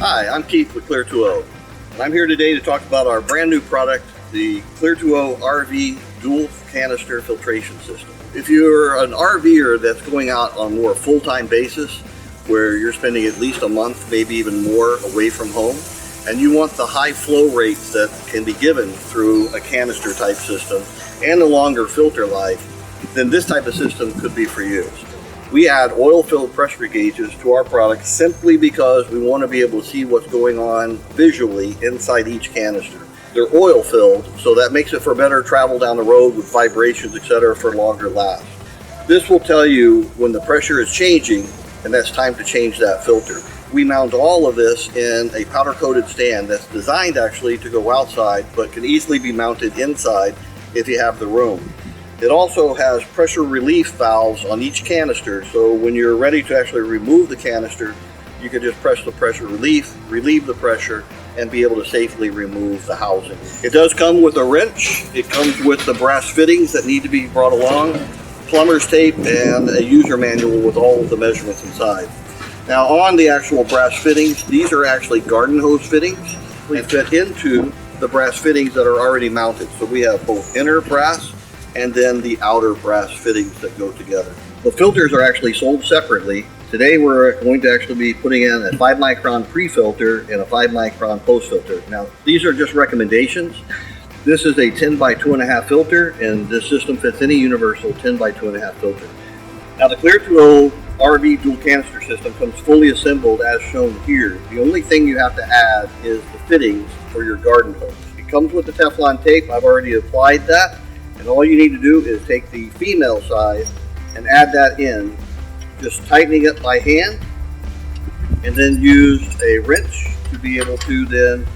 Hi, I'm Keith with CLEAR2O, and I'm here today to talk about our brand new product, the CLEAR2O RV dual canister filtration system. If you're an RVer that's going out on more full-time basis, where you're spending at least a month, maybe even more, away from home, and you want the high flow rates that can be given through a canister type system and a longer filter life, then this type of system could be for you. We add oil-filled pressure gauges to our product simply because we want to be able to see what's going on visually inside each canister. They're oil-filled, so that makes it for better travel down the road with vibrations, etc., for longer last. This will tell you when the pressure is changing, and that's time to change that filter. We mount all of this in a powder-coated stand that's designed actually to go outside, but can easily be mounted inside if you have the room. It also has pressure relief valves on each canister, so when you're ready to actually remove the canister, you can just press the pressure relieve the pressure, and be able to safely remove the housing. It does come with a wrench. It comes with the brass fittings that need to be brought along, plumber's tape, and a user manual with all of the measurements inside. Now on the actual brass fittings, these are actually garden hose fittings. We fit into the brass fittings that are already mounted. So we have both inner brass and then the outer brass fittings that go together. The filters are actually sold separately. Today we're going to actually be putting in a 5 micron pre-filter and a 5 micron post-filter. Now these are just recommendations. This is a 10 by 2.5 filter, and this system fits any universal 10 by 2.5 filter. Now the CLEAR2O RV dual canister system comes fully assembled as shown here. The only thing you have to add is the fittings for your garden hose. It comes with the Teflon tape. I've already applied that. And all you need to do is take the female side and add that in, just tightening it by hand, and then use a wrench to be able to then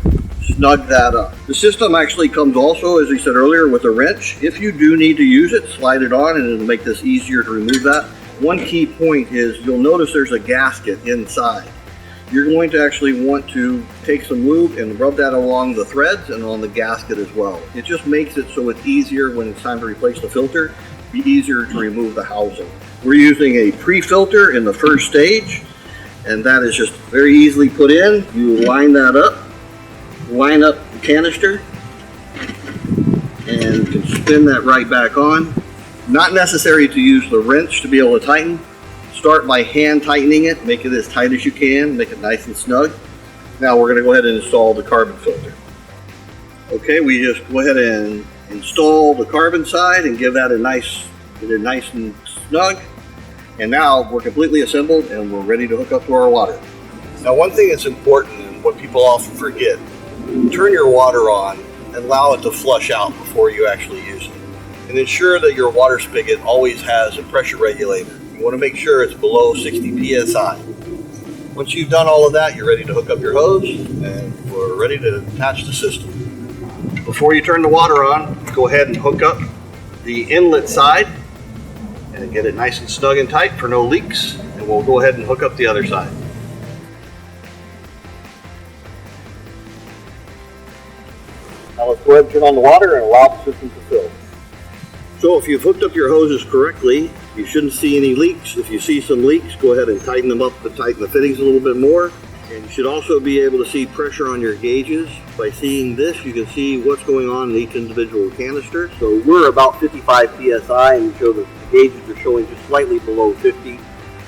snug that up. The system actually comes also, as we said earlier, with a wrench. If you do need to use it, slide it on and it'll make this easier to remove that. One key point is you'll notice there's a gasket inside. You're going to actually want to take some lube and rub that along the threads and on the gasket as well. It just makes it so it's easier when it's time to replace the filter, be easier to remove the housing. We're using a pre-filter in the first stage, and that is just very easily put in. You line that up, line up the canister, and you can spin that right back on. Not necessary to use the wrench to be able to tighten. Start by hand tightening it, make it as tight as you can, make it nice and snug. Now we're going to go ahead and install the carbon filter. Okay, we just go ahead and install the carbon side and give that get it nice and snug. And now we're completely assembled and we're ready to hook up to our water. Now one thing that's important and what people often forget, turn your water on and allow it to flush out before you actually use it. And ensure that your water spigot always has a pressure regulator. You want to make sure it's below 60 psi. Once you've done all of that, you're ready to hook up your hose and we're ready to attach the system. Before you turn the water on, go ahead and hook up the inlet side and get it nice and snug and tight for no leaks, and we'll go ahead and hook up the other side. Now let's go ahead and turn on the water and allow the system to fill. So if you've hooked up your hoses correctly, you shouldn't see any leaks. If you see some leaks, go ahead and tighten them up and tighten the fittings a little bit more. And you should also be able to see pressure on your gauges. By seeing this, you can see what's going on in each individual canister. So we're about 55 psi, and you show the gauges are showing just slightly below 50,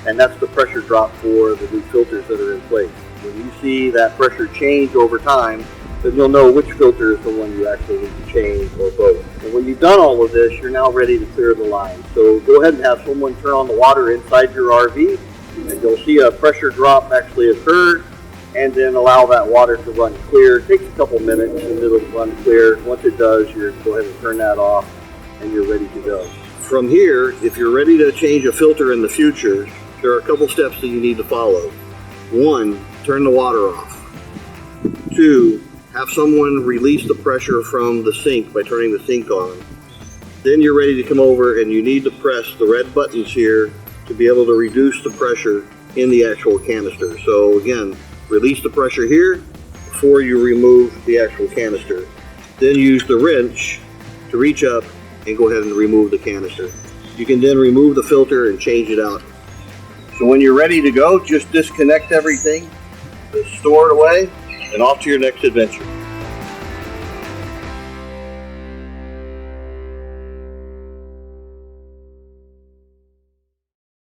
and that's the pressure drop for the new filters that are in place. When you see that pressure change over time, then you'll know which filter is the one you actually need to change, or both. And when you've done all of this, you're now ready to clear the line. So go ahead and have someone turn on the water inside your RV, and you'll see a pressure drop actually occur, and then allow that water to run clear. It takes a couple minutes and it'll run clear. Once it does, you go ahead and turn that off and you're ready to go. From here, if you're ready to change a filter in the future, there are a couple steps that you need to follow. 1, turn the water off. 2, have someone release the pressure from the sink by turning the sink on. Then you're ready to come over and you need to press the red buttons here to be able to reduce the pressure in the actual canister. So again, release the pressure here before you remove the actual canister. Then use the wrench to reach up and go ahead and remove the canister. You can then remove the filter and change it out. So when you're ready to go, just disconnect everything Just store it away and off to your next adventure.